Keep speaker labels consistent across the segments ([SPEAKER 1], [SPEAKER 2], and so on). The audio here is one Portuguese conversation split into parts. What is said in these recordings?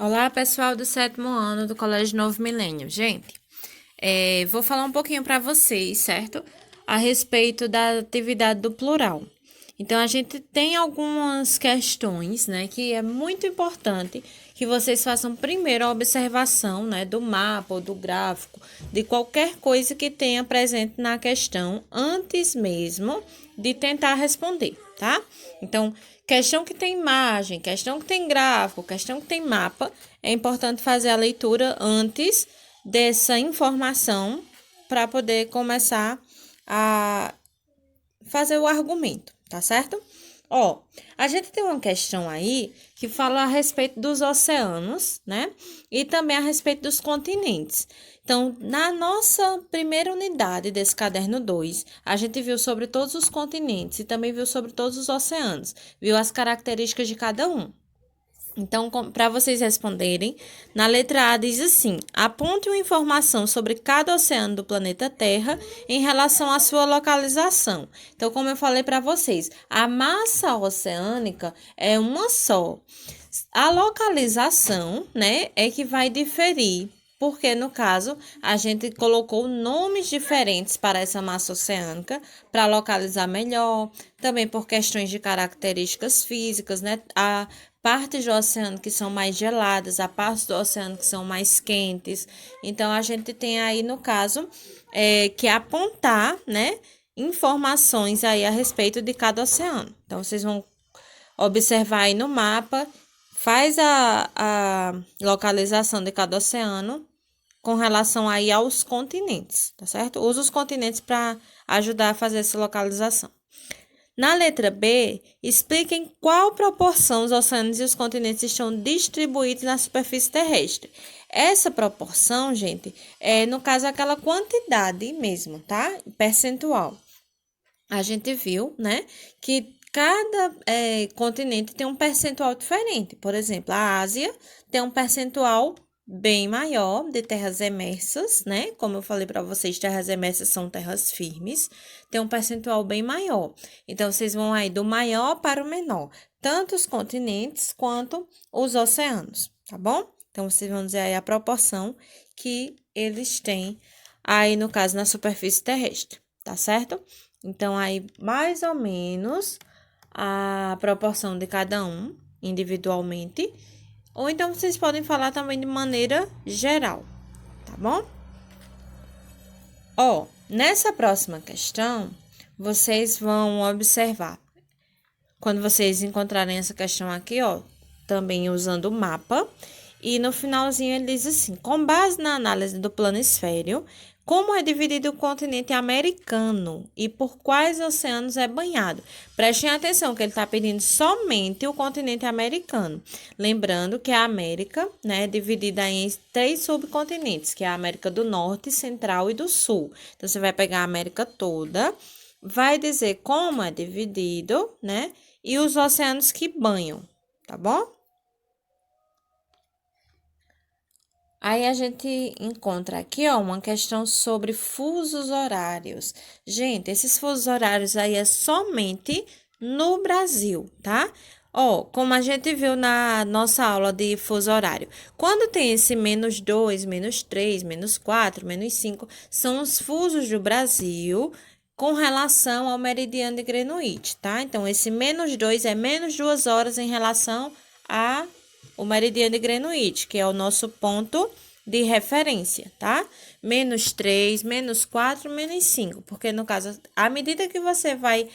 [SPEAKER 1] Olá, pessoal do sétimo ano do Colégio Novo Milênio. Gente, vou falar um pouquinho para vocês, certo? A respeito da atividade do plural. Então, a gente tem algumas questões, né, que é muito importante que vocês façam primeiro a observação, né, do mapa ou do gráfico, de qualquer coisa que tenha presente na questão, antes mesmo de tentar responder, tá? Então, questão que tem imagem, questão que tem gráfico, questão que tem mapa, é importante fazer a leitura antes dessa informação para poder começar a fazer o argumento, tá certo? Ó, a gente tem uma questão aí que fala a respeito dos oceanos, né? E também a respeito dos continentes. Então, na nossa primeira unidade desse caderno 2, a gente viu sobre todos os continentes e também viu sobre todos os oceanos, viu as características de cada um. Então, para vocês responderem, na letra A diz assim: aponte uma informação sobre cada oceano do planeta Terra em relação à sua localização. Então, como eu falei para vocês, a massa oceânica é uma só. A localização, né, é que vai diferir. Porque, no caso, a gente colocou nomes diferentes para essa massa oceânica para localizar melhor, também por questões de características físicas, né? A partes do oceano que são mais geladas, a parte do oceano que são mais quentes. Então, a gente tem aí, no caso, que apontar, né, informações aí a respeito de cada oceano. Então, vocês vão observar aí no mapa, faz a localização de cada oceano com relação aí aos continentes, tá certo? Usa os continentes para ajudar a fazer essa localização. Na letra B, expliquem qual proporção os oceanos e os continentes estão distribuídos na superfície terrestre. Essa proporção, gente, é no caso aquela quantidade mesmo, tá? Percentual. A gente viu, né, que cada continente tem um percentual diferente. Por exemplo, a Ásia tem um percentual bem maior de terras emersas, né? Como eu falei para vocês, terras emersas são terras firmes, tem um percentual bem maior. Então, vocês vão aí do maior para o menor, tanto os continentes quanto os oceanos, tá bom? Então, vocês vão dizer aí a proporção que eles têm aí, no caso, na superfície terrestre, tá certo? Então, aí, mais ou menos, a proporção de cada um, individualmente. Ou então, vocês podem falar também de maneira geral, tá bom? Ó, nessa próxima questão, vocês vão observar. Quando vocês encontrarem essa questão aqui, ó, também usando o mapa. E no finalzinho ele diz assim: com base na análise do planisfério, como é dividido o continente americano e por quais oceanos é banhado? Prestem atenção que ele está pedindo somente o continente americano. Lembrando que a América, né, é dividida em 3 subcontinentes, que é a América do Norte, Central e do Sul. Então, você vai pegar a América toda, vai dizer como é dividido, né, e os oceanos que banham, tá bom? Aí a gente encontra aqui, ó, uma questão sobre fusos horários. Gente, esses fusos horários aí é somente no Brasil, tá? Ó, como a gente viu na nossa aula de fuso horário. Quando tem esse -2, -3, -4, -5, são os fusos do Brasil com relação ao meridiano de Greenwich, tá? Então, esse -2 é menos 2 horas em relação a o meridiano de Greenwich, que é o nosso ponto de referência, tá? -3, -4, -5, porque no caso, à medida que você vai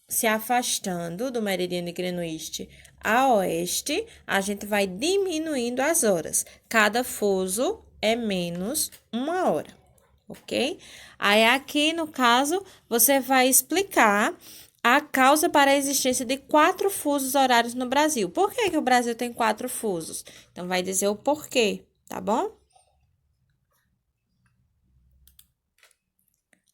[SPEAKER 1] se afastando do meridiano de Greenwich a oeste, a gente vai diminuindo as horas. Cada fuso é menos 1 hora, ok? Aí aqui, no caso, você vai explicar a causa para a existência de 4 fusos horários no Brasil. Por que o Brasil tem 4 fusos? Então, vai dizer o porquê, tá bom?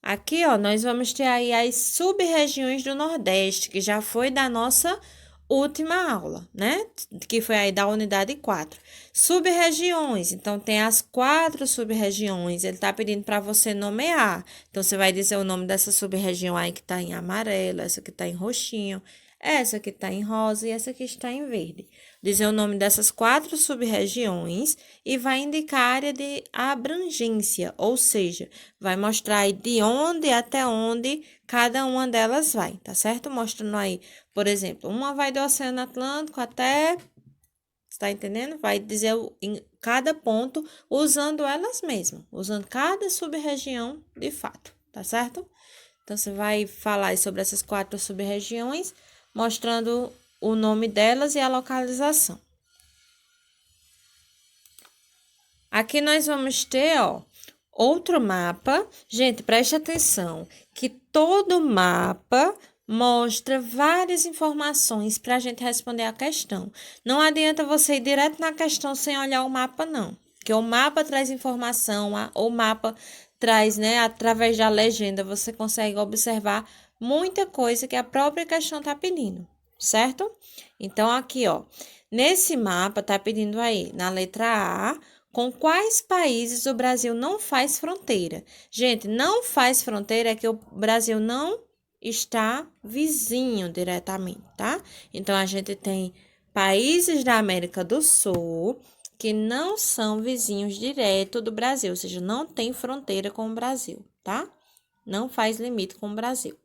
[SPEAKER 1] Aqui, ó, nós vamos ter aí as sub-regiões do Nordeste, que já foi da nossa última aula, né? Que foi aí da unidade 4. Sub-regiões, então tem as 4 sub-regiões, ele tá pedindo para você nomear. Então, você vai dizer o nome dessa sub-região aí que tá em amarelo, essa que tá em roxinho, essa que está em rosa e essa que está em verde. Dizer o nome dessas 4 sub-regiões e vai indicar a área de abrangência, ou seja, vai mostrar aí de onde até onde cada uma delas vai, tá certo? Mostrando aí, por exemplo, uma vai do Oceano Atlântico até, está entendendo? Vai dizer em cada ponto usando elas mesmas, usando cada sub-região de fato, tá certo? Então, você vai falar sobre essas 4 sub-regiões, mostrando o nome delas e a localização. Aqui nós vamos ter, ó, outro mapa. Gente, preste atenção que todo mapa mostra várias informações para a gente responder a questão. Não adianta você ir direto na questão sem olhar o mapa, não. Porque o mapa traz informação, o mapa traz, né, através da legenda, você consegue observar muita coisa que a própria questão está pedindo, certo? Então, aqui, ó, nesse mapa tá pedindo aí, na letra A, com quais países o Brasil não faz fronteira? Gente, não faz fronteira é que o Brasil não está vizinho diretamente, tá? Então, a gente tem países da América do Sul que não são vizinhos direto do Brasil, ou seja, não tem fronteira com o Brasil, tá? Não faz limite com o Brasil.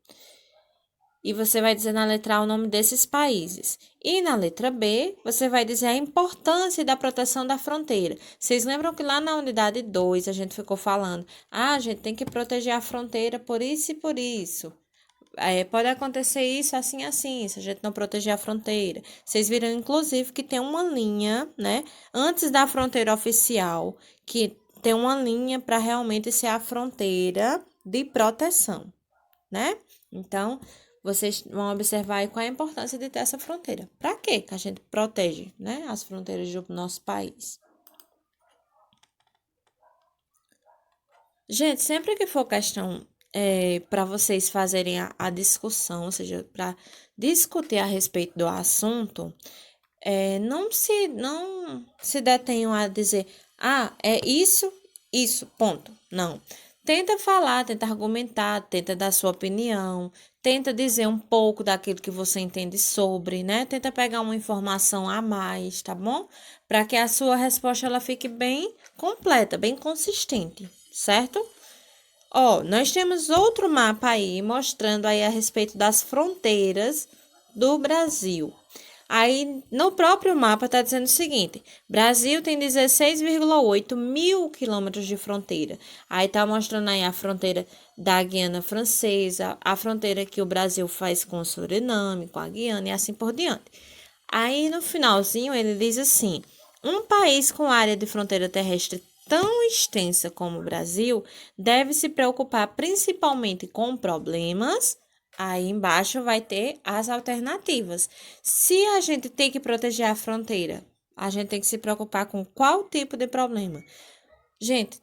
[SPEAKER 1] E você vai dizer na letra A o nome desses países. E na letra B, você vai dizer a importância da proteção da fronteira. Vocês lembram que lá na unidade 2 a gente ficou falando, a gente tem que proteger a fronteira por isso e por isso. Pode acontecer isso assim, assim, se a gente não proteger a fronteira. Vocês viram, inclusive, que tem uma linha, né? Antes da fronteira oficial, que tem uma linha para realmente ser a fronteira de proteção, né? Então, vocês vão observar aí qual é a importância de ter essa fronteira. Para quê que a gente protege, né, as fronteiras do nosso país? Gente, sempre que for questão para vocês fazerem a discussão, ou seja, para discutir a respeito do assunto, não se detenham a dizer, é isso, ponto. Não. Tenta falar, tenta argumentar, tenta dar sua opinião, tenta dizer um pouco daquilo que você entende sobre, né? Tenta pegar uma informação a mais, tá bom? Para que a sua resposta ela fique bem completa, bem consistente, certo? Ó, nós temos outro mapa aí mostrando aí a respeito das fronteiras do Brasil. Aí, no próprio mapa, está dizendo o seguinte: Brasil tem 16,8 mil quilômetros de fronteira. Aí está mostrando aí a fronteira da Guiana Francesa, a fronteira que o Brasil faz com o Suriname, com a Guiana e assim por diante. Aí, no finalzinho, ele diz assim: um país com área de fronteira terrestre tão extensa como o Brasil deve se preocupar principalmente com problemas. Aí embaixo vai ter as alternativas. Se a gente tem que proteger a fronteira, a gente tem que se preocupar com qual tipo de problema? Gente,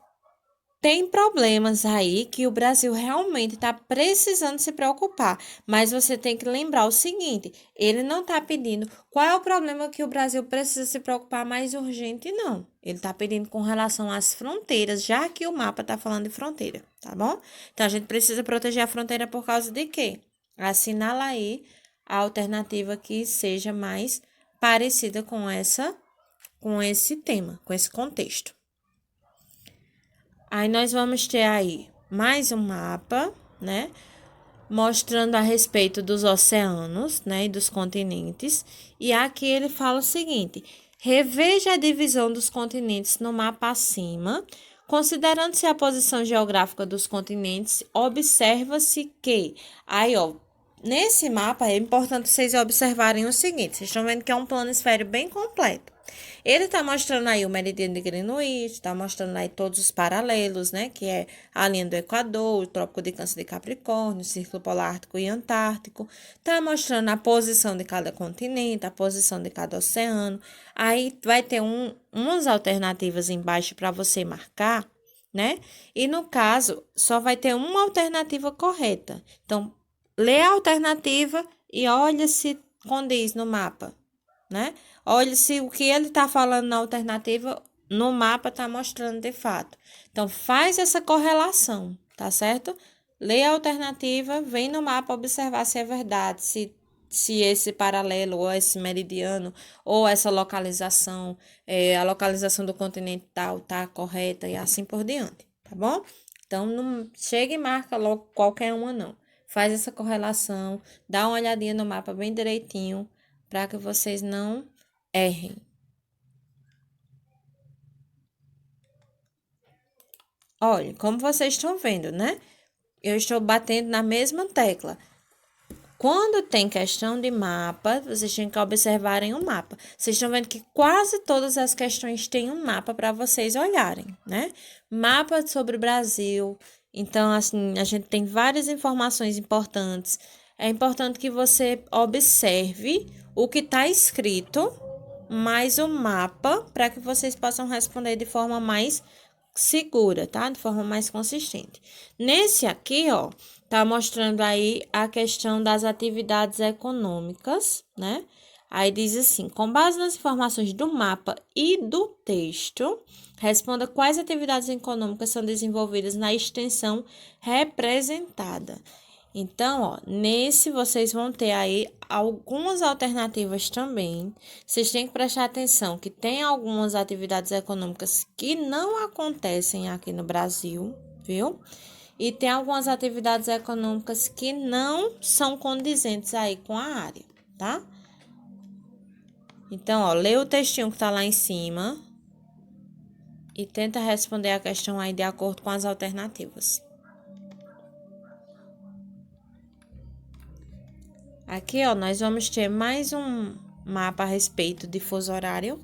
[SPEAKER 1] tem problemas aí que o Brasil realmente está precisando se preocupar, mas você tem que lembrar o seguinte: ele não está pedindo qual é o problema que o Brasil precisa se preocupar mais urgente, não. Ele está pedindo com relação às fronteiras, já que o mapa está falando de fronteira, tá bom? Então a gente precisa proteger a fronteira por causa de quê? Assinala aí a alternativa que seja mais parecida com esse tema, com esse contexto. Aí nós vamos ter aí mais um mapa, né? Mostrando a respeito dos oceanos, né? E dos continentes. E aqui ele fala o seguinte: reveja a divisão dos continentes no mapa acima. Considerando-se a posição geográfica dos continentes, observa-se que... Aí, ó, nesse mapa é importante vocês observarem o seguinte: vocês estão vendo que é um planisfério bem completo. Ele está mostrando aí o meridiano de Greenwich, está mostrando aí todos os paralelos, né? Que é a linha do Equador, o Trópico de Câncer de Capricórnio, o Círculo Polar Ártico e Antártico. Está mostrando a posição de cada continente, a posição de cada oceano. Aí vai ter umas alternativas embaixo para você marcar, né? E no caso, só vai ter uma alternativa correta. Então, lê a alternativa e olha se condiz no mapa, né? Olha se o que ele está falando na alternativa no mapa está mostrando de fato. Então, faz essa correlação, tá certo? Lê a alternativa, vem no mapa observar se é verdade, se se esse paralelo ou esse meridiano ou essa localização, a localização do continente tal tá correta e assim por diante, tá bom? Então, não chega e marca logo qualquer uma, não. Faz essa correlação, dá uma olhadinha no mapa bem direitinho, para que vocês não errem. Olha, como vocês estão vendo, né? Eu estou batendo na mesma tecla. Quando tem questão de mapa, vocês têm que observarem o mapa. Vocês estão vendo que quase todas as questões têm um mapa para vocês olharem, né? Mapa sobre o Brasil. Então, assim, a gente tem várias informações importantes. É importante que você observe o que está escrito, mais o mapa, para que vocês possam responder de forma mais segura, tá? De forma mais consistente. Nesse aqui, ó, tá mostrando aí a questão das atividades econômicas, né? Aí diz assim: com base nas informações do mapa e do texto, responda quais atividades econômicas são desenvolvidas na extensão representada. Então, ó, nesse vocês vão ter aí algumas alternativas também. Vocês têm que prestar atenção que tem algumas atividades econômicas que não acontecem aqui no Brasil, viu? E tem algumas atividades econômicas que não são condizentes aí com a área, tá? Então, ó, lê o textinho que tá lá em cima e tenta responder a questão aí de acordo com as alternativas. Aqui, ó, nós vamos ter mais um mapa a respeito de fuso horário.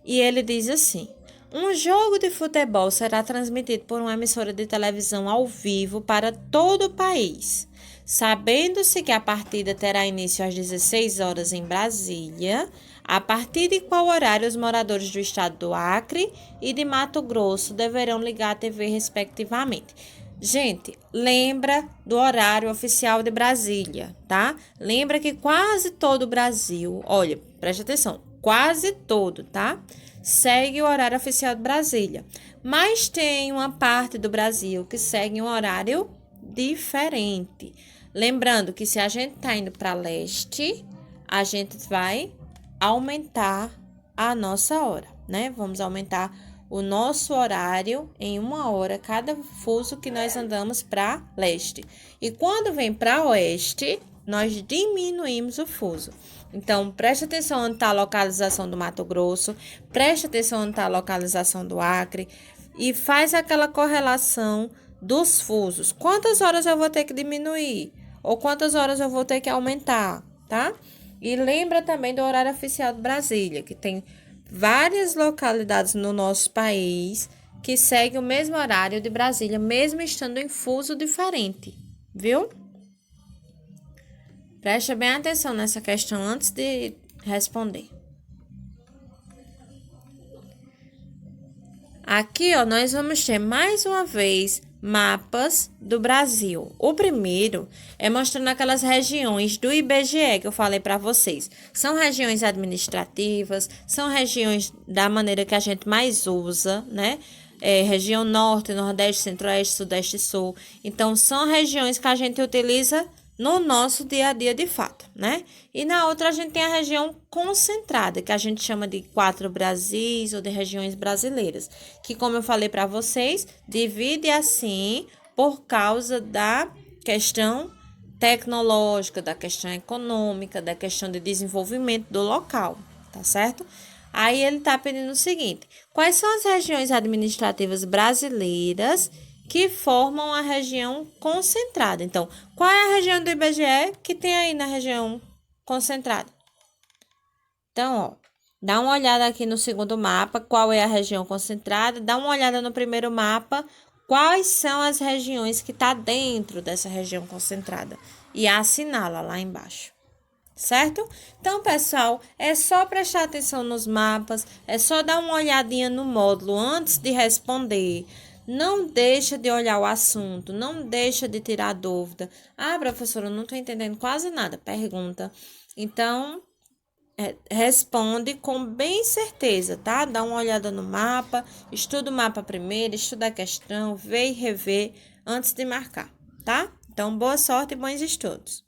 [SPEAKER 1] E ele diz assim: um jogo de futebol será transmitido por uma emissora de televisão ao vivo para todo o país. Sabendo-se que a partida terá início às 16 horas em Brasília, a partir de qual horário os moradores do estado do Acre e de Mato Grosso deverão ligar a TV respectivamente? Gente, lembra do horário oficial de Brasília, tá? Lembra que quase todo o Brasil, olha, preste atenção, quase todo, tá? Segue o horário oficial de Brasília. Mas tem uma parte do Brasil que segue um horário diferente. Lembrando que se a gente tá indo para leste, a gente vai aumentar a nossa hora, né? Vamos aumentar o nosso horário em 1 hora, cada fuso que nós andamos para leste. E quando vem para oeste, nós diminuímos o fuso. Então, preste atenção onde está a localização do Mato Grosso, preste atenção onde está a localização do Acre e faz aquela correlação dos fusos. Quantas horas eu vou ter que diminuir? Ou quantas horas eu vou ter que aumentar, tá? E lembra também do horário oficial de Brasília, que tem várias localidades no nosso país que seguem o mesmo horário de Brasília, mesmo estando em fuso diferente, viu? Preste bem atenção nessa questão antes de responder. Aqui, ó, nós vamos ter mais uma vez mapas do Brasil. O primeiro é mostrando aquelas regiões do IBGE que eu falei para vocês. São regiões administrativas, são regiões da maneira que a gente mais usa, né? Região Norte, Nordeste, Centro-Oeste, Sudeste e Sul. Então, são regiões que a gente utiliza no nosso dia a dia de fato, né? E na outra a gente tem a região concentrada, que a gente chama de 4 Brasis ou de regiões brasileiras, que como eu falei para vocês, divide assim por causa da questão tecnológica, da questão econômica, da questão de desenvolvimento do local, tá certo? Aí ele tá pedindo o seguinte: quais são as regiões administrativas brasileiras que formam a região concentrada? Então, qual é a região do IBGE que tem aí na região concentrada? Então, ó, dá uma olhada aqui no segundo mapa, qual é a região concentrada, dá uma olhada no primeiro mapa, quais são as regiões que tá dentro dessa região concentrada e assinala lá embaixo. Certo? Então, pessoal, é só prestar atenção nos mapas, é só dar uma olhadinha no módulo antes de responder. Não deixa de olhar o assunto, não deixa de tirar dúvida. Ah, professora, eu não estou entendendo quase nada. Pergunta. Então, responde com bem certeza, tá? Dá uma olhada no mapa, estuda o mapa primeiro, estuda a questão, vê e revê antes de marcar, tá? Então, boa sorte e bons estudos.